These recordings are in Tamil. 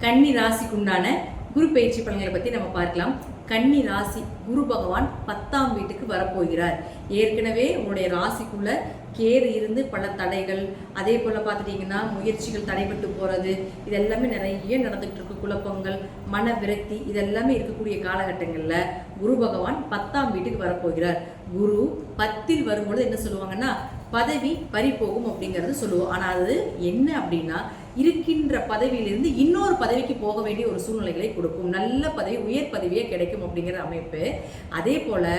கன்னி ராசிக்குண்டான குரு பயிற்சி பலன்களை பற்றி நம்ம பார்க்கலாம். கன்னி ராசி குரு பகவான் 10ஆம் வீட்டுக்கு வரப்போகிறார். ஏற்கனவே உங்களுடைய ராசிக்குள்ள கேது இருந்து பல தடைகள், அதே போல் பார்த்துட்டிங்கன்னா முயற்சிகள் தடைபட்டு போகிறது, இது எல்லாமே நிறைய நடந்துகிட்டு இருக்கு. குழப்பங்கள், மன விரக்தி, இதெல்லாமே இருக்கக்கூடிய காலகட்டங்களில் குரு பகவான் 10ஆம் வீட்டுக்கு வரப்போகிறார். குரு 10இல் வரும்பொழுது என்ன சொல்லுவாங்கன்னா பதவி பறிபோகும் அப்படிங்கிறது சொல்லுவோம். ஆனால் அது என்ன அப்படின்னா இருக்கின்ற பதவியிலிருந்து இன்னொரு பதவிக்கு போக வேண்டிய ஒரு சூழ்நிலைகளை கொடுக்கும். நல்ல பதவி, உயர் பதவியே கிடைக்கும் அப்படிங்கிற அமைப்பு. அதே போல்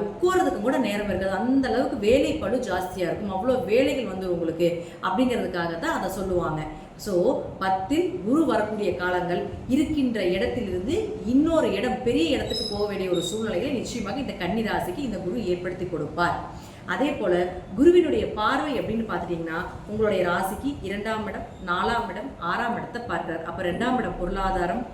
உட்கார்றதுக்கு கூட நேரம் இருக்காது, அந்த அளவுக்கு வேலை பளு ஜாஸ்தியாக இருக்கும். அவ்வளோ வேலைகள் வந்து உங்களுக்கு அப்படிங்கிறதுக்காக தான் அதை சொல்லுவாங்க. ஸோ 10இல் குரு வரக்கூடிய காலங்கள் இருக்கின்ற இடத்திலிருந்து இன்னொரு இடம், பெரிய இடத்துக்கு போக வேண்டிய ஒரு சூழ்நிலைகளை நிச்சயமாக இந்த கன்னி ராசிக்கு இந்த குரு ஏற்படுத்தி கொடுப்பார். அதே போல குருவினுடைய பார்வை அப்படின்னு பார்த்துட்டிங்கன்னா உங்களுடைய ராசிக்கு 2ஆம் இடம், 4ஆம் இடம், 6ஆம் இடத்தை பார்க்கிறார். அப்போ 2ஆம் இடம் பொருளாதாரம்,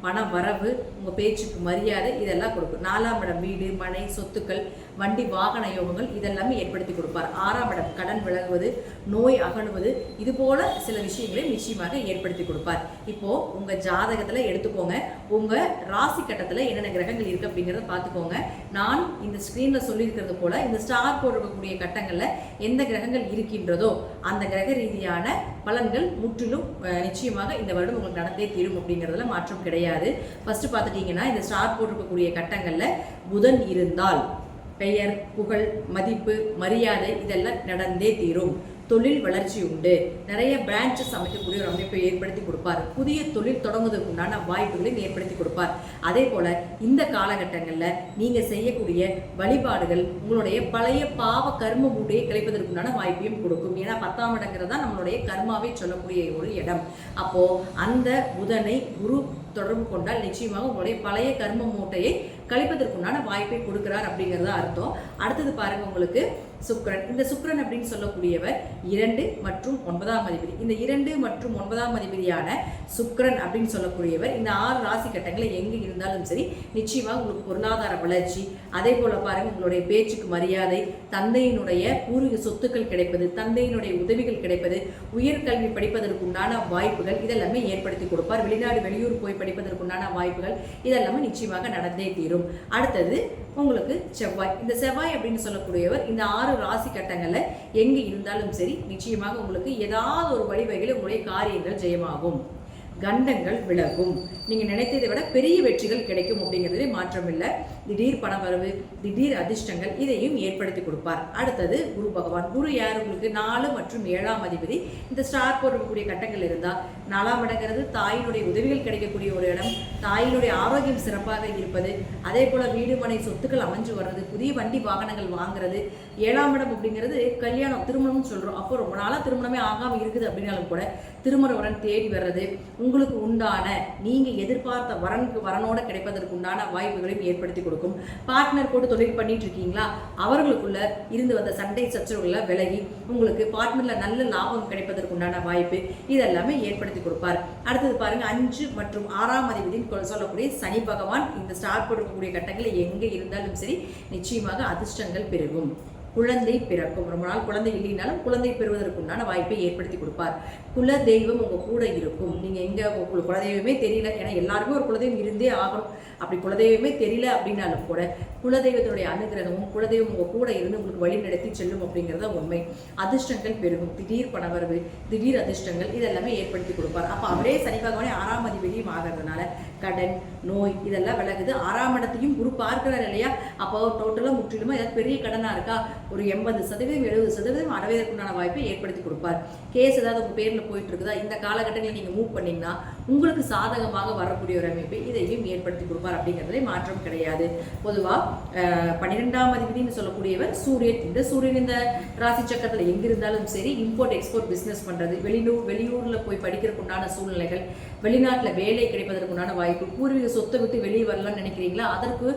பண வரவு, உங்கள் பேச்சுக்கு மரியாதை, இதெல்லாம் கொடுக்கும். 4ஆம் இடம் வீடு, மனை, சொத்துக்கள், வண்டி, வாகன யோகங்கள், இதெல்லாமே ஏற்படுத்தி கொடுப்பார். 6ஆம் இடம் கடன் விலகுவது, நோய் அகழுவது, இது போல சில விஷயங்களை நிச்சயமாக ஏற்படுத்தி கொடுப்பார். இப்போது உங்கள் ஜாதகத்தில் எடுத்துக்கோங்க, உங்கள் ராசி கட்டத்தில் என்னென்ன கிரகங்கள் இருக்குது அப்படிங்கிறத பார்த்துக்கோங்க. நான் இந்த ஸ்க்ரீனில் சொல்லியிருக்கிறது போல் இந்த ஸ்டார் போடக்கூடிய கட்டங்களில் எந்த கிரகங்கள் இருக்கின்றதோ அந்த கிரக ரீதியான பலன்கள் முற்றிலும் நிச்சயமாக இந்த வருடம் உங்களுக்கு நடந்தே தீரும் அப்படிங்கிறதுல மாற்றம் கிடையாது. ஃபர்ஸ்ட் பார்த்துட்டிங்கன்னா இந்த ஸ்டார் போட்டிருக்கக்கூடிய கட்டங்களில் புதன் இருந்தால் பெயர், புகழ், மதிப்பு, மரியாதை இதெல்லாம் நடந்தே தீரும். தொழில் வளர்ச்சி உண்டு. நிறைய பிரான்ச்சஸ் அமைக்கக்கூடிய ஒரு அமைப்பை ஏற்படுத்தி கொடுப்பார். புதிய தொழில் தொடங்குவதற்கு உண்டான வாய்ப்புகளை ஏற்படுத்தி கொடுப்பார். அதே போல் இந்த காலகட்டங்களில் நீங்கள் செய்யக்கூடிய வழிபாடுகள் உங்களுடைய பழைய பாவ கர்ம மூட்டையை கழிப்பதற்குண்டான வாய்ப்பையும் கொடுக்கும். ஏன்னா 10ஆம் இடங்கிறது தான் நம்மளுடைய கர்மாவை சொல்லக்கூடிய ஒரு இடம். அப்போது அந்த புதனை குரு தொடர்பு கொண்டால் நிச்சயமாக உங்களுடைய பழைய கர்ம மூட்டையை கழிப்பதற்குண்டான வாய்ப்பை கொடுக்கிறார் அப்படிங்கிறத அர்த்தம். அடுத்தது பாருங்க, உங்களுக்கு சுக்கிரன். இந்த சுக்கிரன் அப்படின்னு சொல்லக்கூடியவர் 2 மற்றும் 9ஆம் அதிபதி. இந்த 2 மற்றும் 9ஆம் அதிபதியான சுக்கிரன் அப்படின்னு சொல்லக்கூடியவர் இந்த 6 ராசி கட்டங்களில் எங்கே இருந்தாலும் சரி நிச்சயமாக உங்களுக்கு பொருளாதார வளர்ச்சி, அதே போல பாருங்க உங்களுடைய பேச்சுக்கு மரியாதை, தந்தையினுடைய பூர்வீக சொத்துக்கள் கிடைப்பது, தந்தையினுடைய உதவிகள் கிடைப்பது, உயர்கல்வி படிப்பதற்குண்டான வாய்ப்புகள் இதெல்லாமே ஏற்படுத்தி கொடுப்பார். வெளிநாடு வெளியூர் போய் படிப்பதற்குண்டான வாய்ப்புகள் இதெல்லாமே நிச்சயமாக நடந்தே தீரும். அடுத்தது உங்களுக்கு செவ்வாய். இந்த செவ்வாய் அப்படின்னு சொல்லக்கூடியவர் இந்த 6 ராசி கட்டங்கள்ல எங்க இருந்தாலும் சரி நிச்சயமாக உங்களுக்கு ஏதாவது ஒரு வழிவகையில் உங்களுடைய காரியங்கள் ஜெயமாகும், கண்டங்கள் விலகும், நீங்க நினைத்ததை விட பெரிய வெற்றிகள் கிடைக்கும் அப்படிங்கிறதுலே மாற்றம் இல்லை. திடீர் பணவரவு, திடீர் அதிர்ஷ்டங்கள் இதையும் ஏற்படுத்தி கொடுப்பார். அடுத்தது குரு பகவான். குரு யார்? உங்களுக்கு 4 மற்றும் 7ஆம் அதிபதி. இந்த ஸ்டார் போடக்கூடிய கட்டங்கள் இருந்தால் 4ஆம் இடங்கிறது தாயினுடைய உதவிகள் கிடைக்கக்கூடிய ஒரு இடம், தாயினுடைய ஆரோக்கியம் சிறப்பாக இருப்பது, அதே போல வீடு மனை சொத்துக்கள் அமைஞ்சு வர்றது, புதிய வண்டி வாகனங்கள் வாங்குறது. 7ஆம் இடம் அப்படிங்கிறது கல்யாணம், திருமணம்னு சொல்றோம். அப்போ ரொம்ப நாளாக திருமணமே ஆகாமல் இருக்குது அப்படின்னாலும் கூட திருமண வரன் தேடி வர்றது, உங்களுக்கு உண்டான நீங்க எதிர்பார்த்த வரனோட கிடைப்பதற்கு உண்டான வாய்ப்புகளையும் ஏற்படுத்தி கொடுக்கும். பார்ட்னர் போட்டு தொழில் பண்ணிட்டு இருக்கீங்களா, அவர்களுக்குள்ள இருந்து வந்த சண்டை சச்சரவுகளை விலகி உங்களுக்கு பார்ட்னர்ல நல்ல லாபம் கிடைப்பதற்கு உண்டான வாய்ப்பு இதெல்லாமே ஏற்படுத்தி கொடுப்பார். அடுத்தது பாருங்க, 5 மற்றும் 6ஆம் அதிபதினு சொல்லக்கூடிய சனி பகவான் இந்த ஸ்டார் போடக்கூடிய கட்டங்களில் எங்க இருந்தாலும் சரி நிச்சயமாக அதிர்ஷ்டங்கள் பெருகும், குழந்தை பிறக்கும். ரொம்ப நாள் குழந்தை இல்லைனாலும் குழந்தை பெறுவதற்குண்டான வாய்ப்பை ஏற்படுத்தி கொடுப்பார். குல தெய்வம் உங்க கூட இருக்கும். நீங்க எங்க உங்களுக்கு குலதெய்வமே தெரியல, ஏன்னா எல்லாருமே ஒரு குலதெய்வம் இருந்தே ஆகணும். அப்படி குலதெய்வமே தெரியல அப்படின்னாலும் கூட குலதெய்வத்தினுடைய அனுகிரகமும் குலதெய்வம் உங்க கூட இருந்து உங்களுக்கு வழி நடத்தி செல்லும் அப்படிங்கிறத உண்மை. அதிர்ஷ்டங்கள் பெருகும், திடீர் பணவரவு, திடீர் அதிர்ஷ்டங்கள் இதெல்லாமே ஏற்படுத்தி கொடுப்பார். அப்போ அவரே சனி பகவானே 6ஆம் அதிபதியும் ஆகிறதுனால கடன், நோய் இதெல்லாம் விலகுது. 6ஆம் இடத்தையும் குரு பார்க்கிறார் இல்லையா, அப்போ டோட்டலாக முற்றிலுமா ஏதாவது பெரிய கடனாக இருக்கா, ஒரு 80%, 70% அடைவதற்குண்டான வாய்ப்பை ஏற்படுத்தி கொடுப்பார். கேஸ் ஏதாவது உங்கள் பேரில் போயிட்டு இருக்குதா, இந்த காலகட்டங்களில் நீங்கள் மூவ் பண்ணிங்கன்னா உங்களுக்கு சாதகமாக வரக்கூடிய ஒரு அமைப்பை இதையும் ஏற்படுத்தி கொடுப்பார் அப்படிங்கிறதுலே மாற்றம் கிடையாது. பொதுவாக 12ஆம் அதிபதினு சொல்லக்கூடியவர் சூரியன். இந்த சூரியன் இந்த ராசி சக்கரத்தில் எங்கிருந்தாலும் சரி இம்போர்ட் எக்ஸ்போர்ட் பிஸ்னஸ் பண்ணுறது, வெளியூரில் போய் படிக்கிறதுக்குண்டான சூழ்நிலைகள், வெளிநாட்டில் வேலை கிடைப்பதற்குண்டான வாய்ப்பு, பூர்வீக சொத்தை விட்டு வெளியே வரலாம்னு நினைக்கிறீங்களா அதற்கு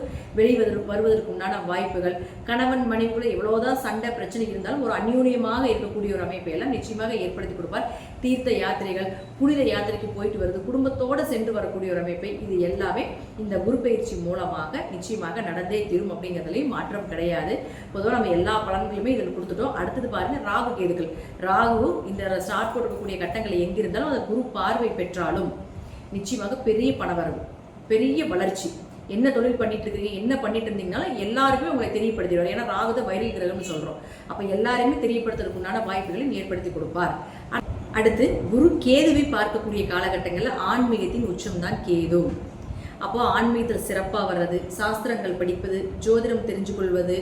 வருவதற்குண்டான வாய்ப்புகள், கணவன் மனைவிக்குள்ள எவ்வளோதான் சண்டை பிரச்சனை இருந்தாலும் ஒரு அந்யூன்யமாக இருக்கக்கூடிய ஒரு அமைப்பை எல்லாம் நிச்சயமாக ஏற்படுத்தி கொடுப்பார். தீர்த்த யாத்திரைகள், புனித யாத்திரைக்கு போயிட்டு வருது, குடும்பத்தோடு சென்று வரக்கூடிய ஒரு அமைப்பை இது எல்லாமே இந்த குரு பயிற்சி மூலமாக நிச்சயமாக நடந்தே தீரும் அப்படிங்கிறதுலையும் மாற்றம் கிடையாது. பொதுவாக நம்ம எல்லா பலன்களுமே இதில் கொடுத்துட்டோம். அடுத்தது பாருங்க, ராகு கேதுகள். ராகு இந்த ஸ்டார்ட் கொடுக்கக்கூடிய கட்டங்களை எங்கிருந்தாலும் அந்த குரு பார்வை பெற்றாலும் நிச்சயமாக பெரிய பணவரவு, பெரிய வளர்ச்சி. என்ன தொழில் பண்ணிட்டு இருக்கீங்க, என்ன பண்ணிட்டு இருந்தீங்கனாலும் எல்லாருக்குமே உங்களை தெரியப்படுத்திடுவார். ஏன்னா ராகுத வைரல் கிரகம்னு சொல்றோம். அப்ப எல்லாருமே தெரியப்படுத்துறதுக்கு உண்டான வாய்ப்புகளையும் ஏற்படுத்தி கொடுப்பார். அடுத்து குரு கேதுவை பார்க்கக்கூடிய காலகட்டங்களில் ஆன்மீகத்தின் உச்சம்தான் கேது. அப்போ ஆன்மீகத்தில் சிறப்பாக வர்றது, சாஸ்திரங்கள் படிப்பது, ஜோதிடம் தெரிஞ்சு கொள்வது,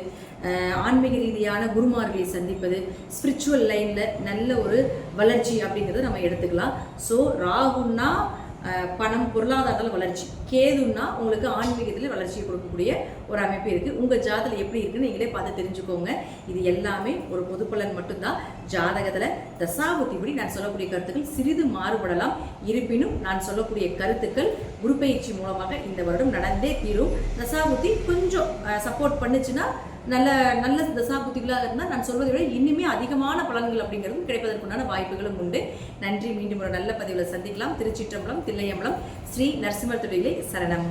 ஆன்மீக ரீதியான குருமார்களை சந்திப்பது, ஸ்பிரிச்சுவல் லைனில் நல்ல ஒரு வளர்ச்சி அப்படிங்கிறத நம்ம எடுத்துக்கலாம். ஸோ ராகுன்னா பணம், பொருளாதாரத்தில் வளர்ச்சி, கேதுன்னா உங்களுக்கு ஆன்மீகத்தில் வளர்ச்சியை கொடுக்கக்கூடிய ஒரு அமைப்பு இருக்குது. உங்கள் ஜாதகம் எப்படி இருக்குன்னு நீங்களே பார்த்து தெரிஞ்சுக்கோங்க. இது எல்லாமே ஒரு பொது பலன் மட்டும்தான். ஜாதகத்தில் தசாபுத்திபடி நான் சொல்லக்கூடிய கருத்துக்கள் சிறிது மாறுபடலாம். இருப்பினும் நான் சொல்லக்கூடிய கருத்துக்கள் குரு பயிற்சி மூலமாக இந்த வருடம் நடந்தே தீரும். தசாபுத்தி கொஞ்சம் சப்போர்ட் பண்ணுச்சுன்னா நல்ல தசாபுத்திகளாக இருந்தால் நான் சொல்வதை விட இன்னுமே அதிகமான பலன்கள் அப்படிங்கிறதும் கிடைப்பதற்குண்டான வாய்ப்புகளும் உண்டு. நன்றி. மீண்டும் ஒரு நல்ல பதிவில் சந்திக்கலாம். திருச்சிற்றம்பலம், தில்லையம்பலம், ஸ்ரீ நரசிம்மர் தொழிலை சரணம்.